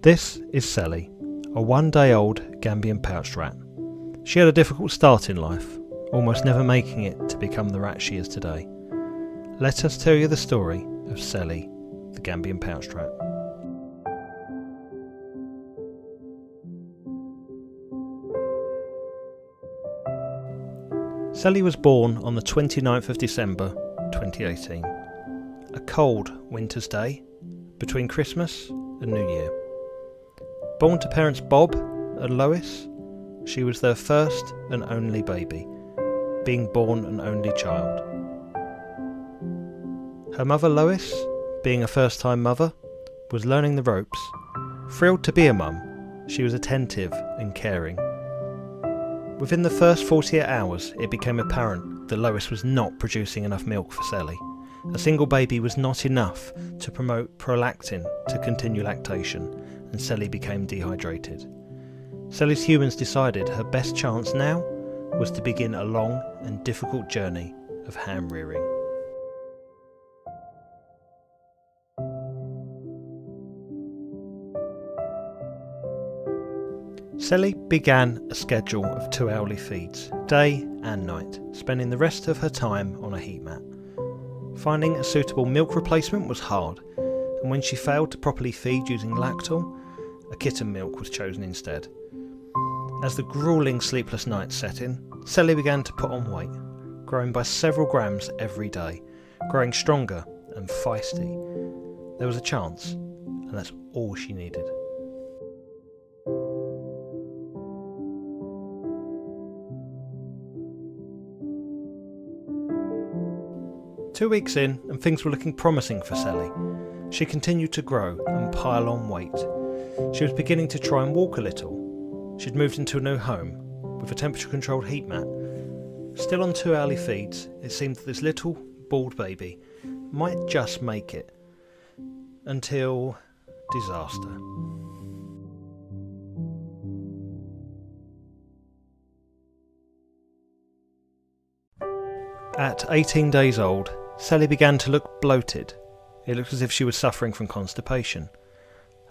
This is Celly, a one-day-old Gambian Pouched Rat. She had a difficult start in life, almost never making it to become the rat she is today. Let us tell you the story of Celly, the Gambian Pouched Rat. Celly was born on the 29th of December 2018, a cold winter's day between Christmas and New Year. Born to parents Bob and Lois, she was their first and only baby, being born an only child. Her mother Lois, being a first-time mother, was learning the ropes. Thrilled to be a mum, she was attentive and caring. Within the first 48 hours, it became apparent that Lois was not producing enough milk for Celly. A single baby was not enough to promote prolactin to continue lactation, and Celly became dehydrated. Celly's humans decided her best chance now was to begin a long and difficult journey of ham rearing. Celly began a schedule of 2 hourly feeds, day and night, spending the rest of her time on a heat mat. Finding a suitable milk replacement was hard, and when she failed to properly feed using Lactol, a kitten milk was chosen instead. As the gruelling sleepless nights set in, Celly began to put on weight, growing by several grams every day, growing stronger and feisty. There was a chance, and that's all she needed. Two weeks in, and things were looking promising for Celly. She continued to grow and pile on weight. She was beginning to try and walk a little. She'd moved into a new home, with a temperature-controlled heat mat. Still on 2 hourly feeds, it seemed that this little, bald baby might just make it. Until disaster. At 18 days old, Celly began to look bloated. It looked as if she was suffering from constipation.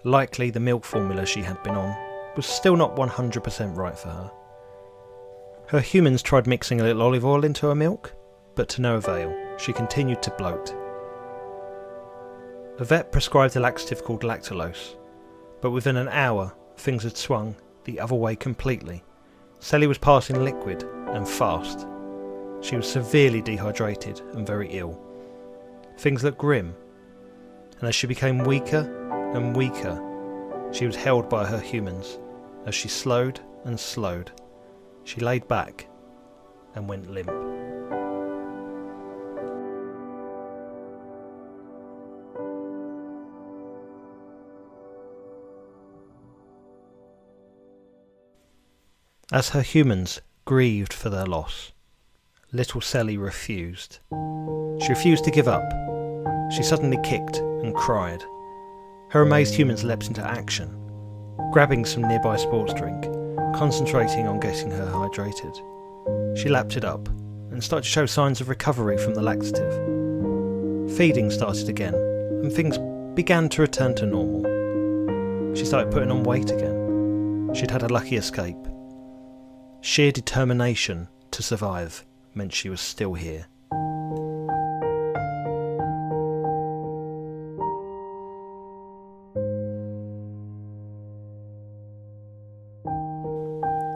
Likely the milk formula she had been on was still not 100% right for her. Her humans tried mixing a little olive oil into her milk, but to no avail. She continued to bloat. A vet prescribed a laxative called lactulose, but within an hour things had swung the other way completely. Celly was passing liquid and fast. She was severely dehydrated and very ill. Things looked grim, and as she became weaker and weaker, she was held by her humans. As she slowed and slowed, she laid back and went limp. As her humans grieved for their loss, little Celly refused. She refused to give up. She suddenly kicked and cried. Her amazed humans leapt into action, grabbing some nearby sports drink, concentrating on getting her hydrated. She lapped it up and started to show signs of recovery from the laxative. Feeding started again, and things began to return to normal. She started putting on weight again. She'd had a lucky escape. Sheer determination to survive meant she was still here.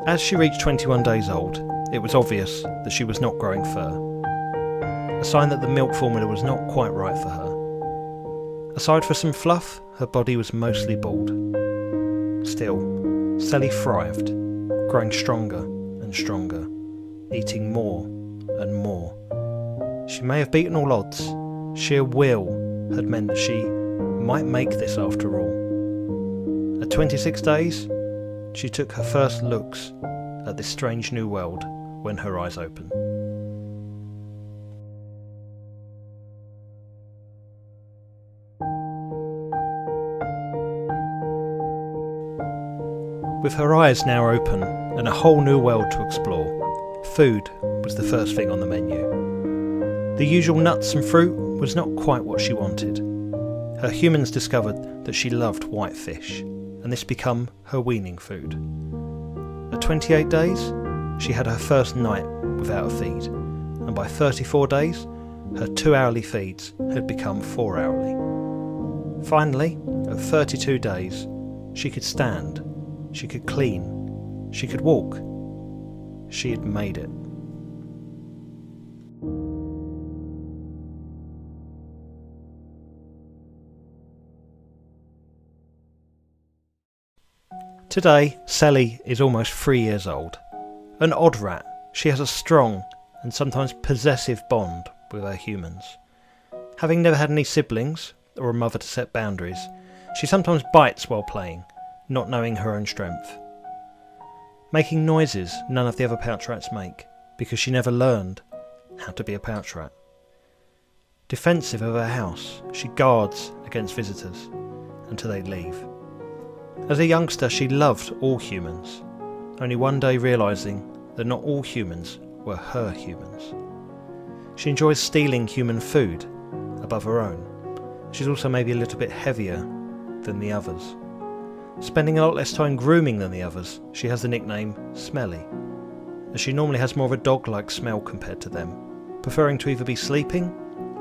As she reached 21 days old, it was obvious that she was not growing fur, a sign that the milk formula was not quite right for her. Aside for some fluff, her body was mostly bald. Still, Celly thrived, growing stronger and stronger, eating more and more. She may have beaten all odds. Sheer will had meant that she might make this after all. At 26 days, she took her first looks at this strange new world when her eyes opened. With her eyes now open and a whole new world to explore, food was the first thing on the menu. The usual nuts and fruit was not quite what she wanted. Her humans discovered that she loved white fish, and this become her weaning food. At 28 days, she had her first night without a feed, and by 34 days, her 2-hourly feeds had become 4-hourly. Finally, at 32 days, she could stand, she could clean, she could walk. She had made it. Today, Celly is almost 3 years old. An odd rat, she has a strong and sometimes possessive bond with her humans. Having never had any siblings or a mother to set boundaries, she sometimes bites while playing, not knowing her own strength. Making noises none of the other pouched rats make, because she never learned how to be a pouched rat. Defensive of her house, she guards against visitors until they leave. As a youngster, she loved all humans, only one day realising that not all humans were her humans. She enjoys stealing human food above her own. She's also maybe a little bit heavier than the others. Spending a lot less time grooming than the others, she has the nickname Smelly, as she normally has more of a dog-like smell compared to them, preferring to either be sleeping,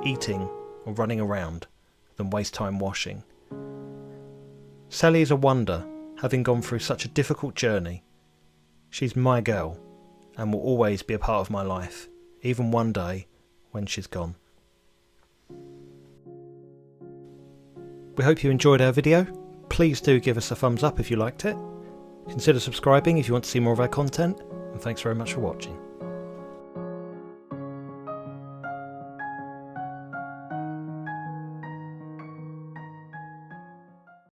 eating or running around than waste time washing. Celly is a wonder, having gone through such a difficult journey. She's my girl and will always be a part of my life, even one day when she's gone. We hope you enjoyed our video. Please do give us a thumbs up if you liked it. Consider subscribing if you want to see more of our content, and thanks very much for watching.